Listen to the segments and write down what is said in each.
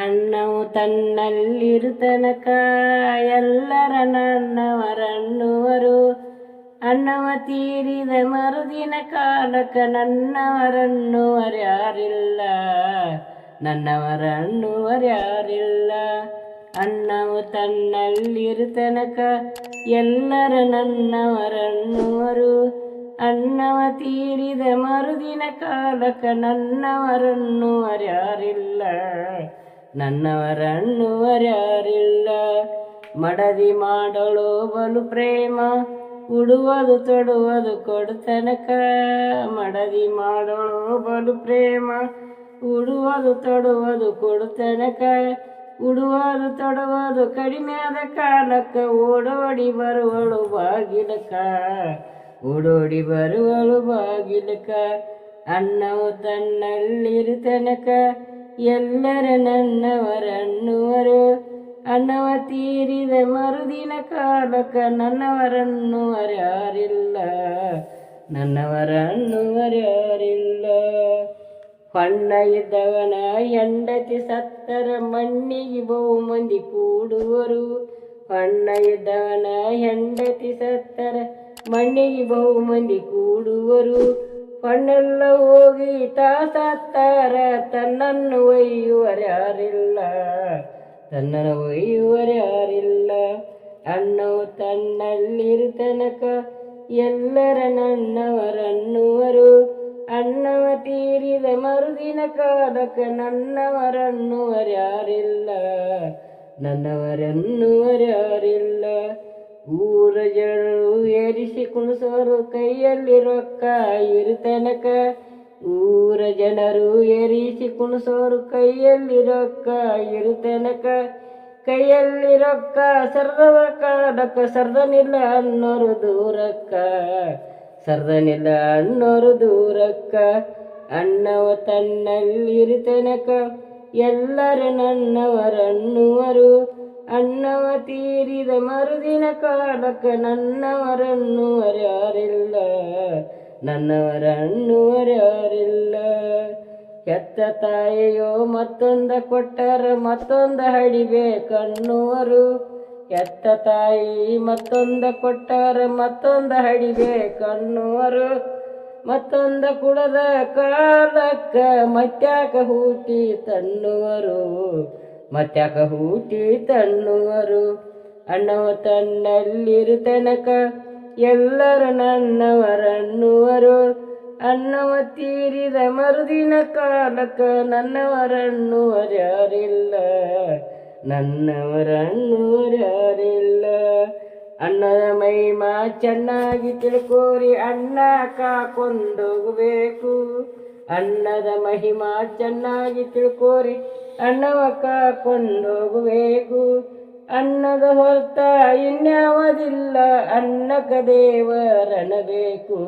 ಅನ್ನವು ತನ್ನಲ್ಲಿರುತನಕ ಎಲ್ಲರ ನನ್ನವರನ್ನುವರು. ಅನ್ನವ ತೀರಿದ ಮರುದಿನ ಕಾಲಕ ನನ್ನವರನ್ನುವರ್ಯಾರಿಲ್ಲ, ನನ್ನವರನ್ನುವರ್ಯಾರಿಲ್ಲ. ಅನ್ನವು ತನ್ನಲ್ಲಿರುತನಕ ಎಲ್ಲರ ನನ್ನವರನ್ನುವರು. ಅನ್ನವ ತೀರಿದ ಮರುದಿನ ಕಾಲಕ ನನ್ನವರನ್ನುವರ್ಯಾರಿಲ್ಲ, ನನ್ನವರನ್ನುವರ್ಯಾರಿಲ್ಲ. ಮಡದಿ ಮಾಡಲು ಬಲು ಪ್ರೇಮ, ಉಡುವುದು ತೊಡುವುದು ಕೊಡುತನಕ. ಮಡದಿ ಮಾಡಲು ಬಲು ಪ್ರೇಮ, ಉಡುವುದು ತೊಡುವುದು ಕೊಡುತನಕ. ಉಡುವುದು ತೊಡುವುದು ಕಡಿಮೆಯಾದ ಕಾಲಕ್ಕ ಓಡೋಡಿ ಬರುವಳು ಬಾಗಿಲಕ, ಓಡೋಡಿ ಬರುವಳು ಬಾಗಿಲಕ. ಅನ್ನವು ತನ್ನಲ್ಲಿರುತನಕ ಎಲ್ಲರ ನನ್ನವರನ್ನುವರು. ಅನ್ನವ ತೀರಿದ ಮರುದಿನ ಕಾಲಕ ನನ್ನವರನ್ನುವರ್ಯಾರಿಲ್ಲ, ನನ್ನವರನ್ನುವರ್ಯಾರಿಲ್ಲ. ಹೊನ್ನ ಇದ್ದವನ ಹೆಂಡತಿ ಸತ್ತರ ಮಣ್ಣಿಗೆ ಬಹು ಮಂದಿ ಕೂಡುವರು. ಹೊನ್ನ ಇದ್ದವನ ಹೆಂಡತಿ ಸತ್ತರ ಮಣ್ಣಿಗೆ ಬಹು ಮಂದಿ ಕೂಡುವರು. ಹೊನ್ನೆಲ್ಲ ಹೋಗಿ ಸತ್ತಾರ ತನ್ನನ್ನು ಒಯ್ಯುವರ್ಯಾರಿಲ್ಲ, ತನ್ನನ್ನು ಒಯ್ಯುವರ್ಯಾರಿಲ್ಲ. ಅನ್ನವು ತನ್ನಲ್ಲಿರುತನಕ ಎಲ್ಲರ ನನ್ನವರನ್ನುವರು. ಅನ್ನವ ತೀರಿದ ಮರುದಿನ ಕಾಲಕ ನನ್ನವರನ್ನುವರ್ಯಾರಿಲ್ಲ, ನನ್ನವರನ್ನುವರ್ಯಾರಿಲ್ಲ. ಊರ ಜನರು ಏರಿಸಿ ಕುಣಿಸೋರು ಕೈಯಲ್ಲಿ ರೊಕ್ಕ ಇರುತನಕ. ಊರ ಜನರು ಏರಿಸಿ ಕುಣಿಸೋರು ಕೈಯಲ್ಲಿ ರೊಕ್ಕ ಇರುತನಕ. ಕೈಯಲ್ಲಿ ರೊಕ್ಕ ಸರ್ದವ ಕಾಲಕ್ಕ ಸರ್ದನಿಲ್ಲ ಅನ್ನೋರು ದೂರಕ್ಕ, ಸರ್ದನಿಲ್ಲ ಅನ್ನೋರು ದೂರಕ್ಕ. ಅನ್ನವ ತನ್ನಲ್ಲಿರುತನಕ ಎಲ್ಲರ ನನ್ನವರನ್ನುವರು. ಅನ್ನವ ತೀರಿದ ಮರುದಿನ ಕಾಲಕ್ಕ ನನ್ನವರನ್ನುವರ್ಯಾರಿಲ್ಲ, ನನ್ನವರನ್ನುವರ್ಯಾರಿಲ್ಲ. ಹೆತ್ತ ತಾಯಿಯೋ ಮತ್ತೊಂದ ಕೊಟ್ಟರ ಮತ್ತೊಂದ ಹಡಿಬೇಕನ್ನುವರು. ಹೆತ್ತ ತಾಯಿ ಮತ್ತೊಂದ ಕೊಟ್ಟರ ಮತ್ತೊಂದ ಹಡಿಬೇಕನ್ನುವರು. ಮತ್ತೊಂದ ಕುಡದ ಕಾಲಕ್ಕ ಮತ್ಯಾಕ ಹೂಟಿ ತನ್ನುವರು, ಮತ್ಯಾಕ ಹೂಟಿ ತನ್ನುವರು. ಅನ್ನವ ತನ್ನಲ್ಲಿರುತನಕ ಎಲ್ಲರ ನನ್ನವರನ್ನುವರು. ಅನ್ನವ ತೀರಿದ ಮರುದಿನ ಕಾಲಕ್ಕ ನನ್ನವರನ್ನುವರ್ಯಾರಿಲ್ಲ, ನನ್ನವರನ್ನುವರ್ಯಾರಿಲ್ಲ. ಅನ್ನದ ಮಹಿಮಾ ಚೆನ್ನಾಗಿ ತಿಳ್ಕೋರಿ ಅನ್ನ ಕಾಕೊಂಡೋಗಬೇಕು. ಅನ್ನದ ಮಹಿಮಾ ಚೆನ್ನಾಗಿ ತಿಳ್ಕೋರಿ ಅನ್ನವ ಕಾಕೊಂಡೋಗಬೇಕು. ಅನ್ನದ ಹೊರತ ಇನ್ಯಾವುದಿಲ್ಲ ಅನ್ನಕ ದೇವರನಬೇಕು,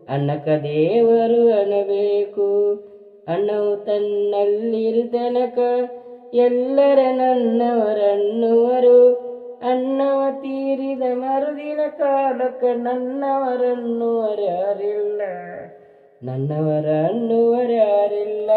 ಅನ್ನಕ ದೇವರು ಅನ್ನಬೇಕು. ಅನ್ನವು ತನ್ನಲ್ಲಿರುತನಕ ಎಲ್ಲರ ನನ್ನವರನ್ನುವರು. ಅನ್ನವ ತೀರಿದ ಮರುದಿನ ಕಾಲಕ್ಕ ನನ್ನವರನ್ನುವರ್ಯಾರಿಲ್ಲ, ನನ್ನವರನ್ನುವರ್ಯಾರಿಲ್ಲ.